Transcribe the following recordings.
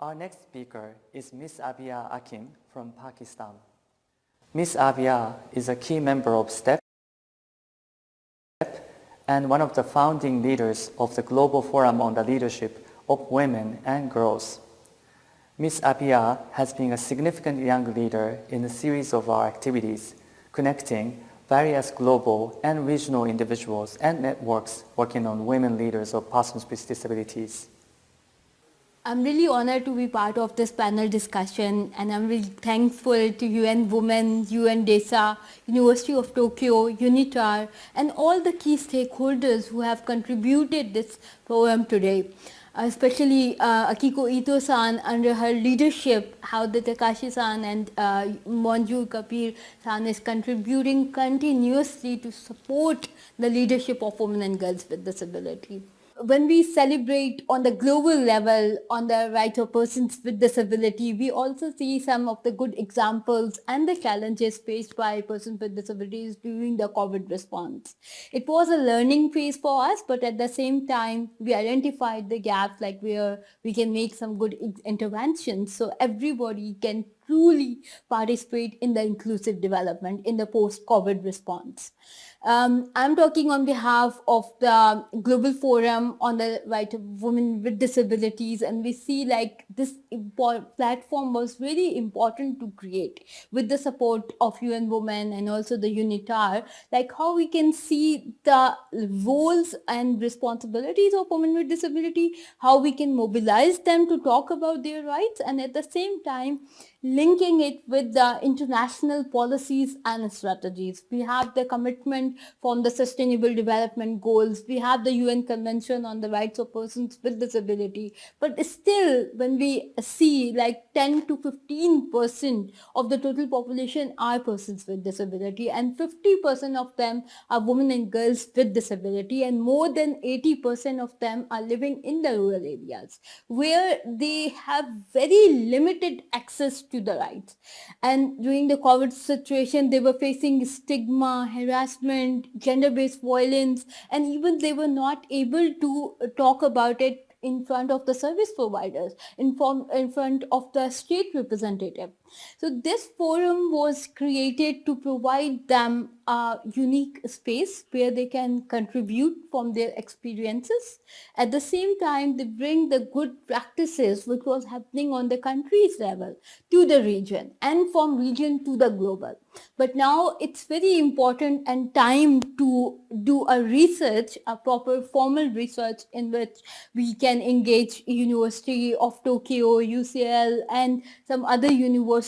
Our next speaker is Ms. Abia Akram from Pakistan. Ms. Abia is a key member of STEP and one of the founding leaders of the Global Forum on the Leadership of Women and Girls. Ms. Abia has been a significant young leader in a series of our activities, connecting various global and regional individuals and networks working on women leaders of persons with disabilities. I'm really honored to be part of this panel discussion, and I'm really thankful to UN Women, UN DESA, University of Tokyo, UNITAR, and all the key stakeholders who have contributed this forum today. Especially Akiko Ito-san, under her leadership, how the Takashi-san and Monju Kapir-san is contributing continuously to support the leadership of women and girls with disability. When we celebrate on the global level on the rights of persons with disability, we also see some of the good examples and the challenges faced by persons with disabilities during the COVID response. It was a learning phase for us, but at the same time, we identified the gaps, like where we can make some good interventions so everybody can truly participate in the inclusive development in the post-COVID response. I'm talking on behalf of the Global Forum on the Right of Women with Disabilities, and we see like this platform was really important to create with the support of UN Women and also the UNITAR, like how we can see the roles and responsibilities of women with disability, how we can mobilize them to talk about their rights, and at the same time linking it with the international policies and strategies. We have the commitment from the Sustainable Development Goals. We have the UN Convention on the Rights of Persons with Disability. But still, when we see like 10 to 15% of the total population are persons with disability, and 50% of them are women and girls with disability, and more than 80% of them are living in the rural areas where they have very limited access to the rights. And during the COVID situation, they were facing stigma, harassment, gender-based violence, and even they were not able to talk about it in front of the service providers, in front of the state representative. So this forum was created to provide them a unique space where they can contribute from their experiences. At the same time, they bring the good practices which was happening on the country's level to the region, and from region to the global. But now it's very important and time to do a research, a proper formal research in which we can engage University of Tokyo, UCL, and some other universities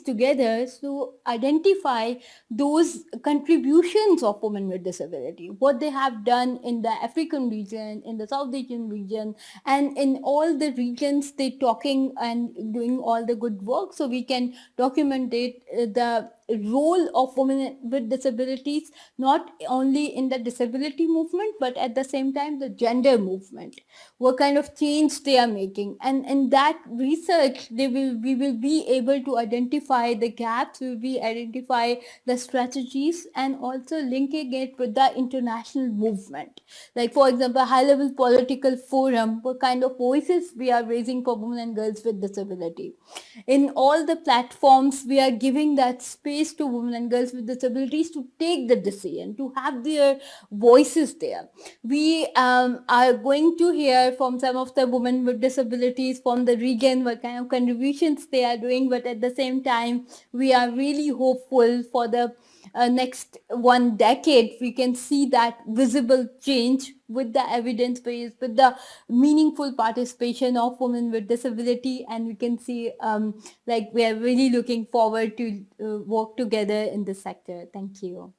together to identify those contributions of women with disability, what they have done in the African region, in the South Asian region, and in all the regions they talking and doing all the good work, so we can document it, the role of women with disabilities, not only in the disability movement, but at the same time the gender movement, what kind of change they are making. And in that research, we will be able to identify the gaps, we will be identify the strategies, and also linking it with the international movement. Like for example, high-level political forum, what kind of voices we are raising for women and girls with disability. In all the platforms, we are giving that space to women and girls with disabilities to take the decision, to have their voices there. We are going to hear from some of the women with disabilities from the region, what kind of contributions they are doing, but at the same time, we are really hopeful for the next 1 decade, we can see that visible change with the evidence base, with the meaningful participation of women with disability, and we can see like we are really looking forward to work together in this sector. Thank you.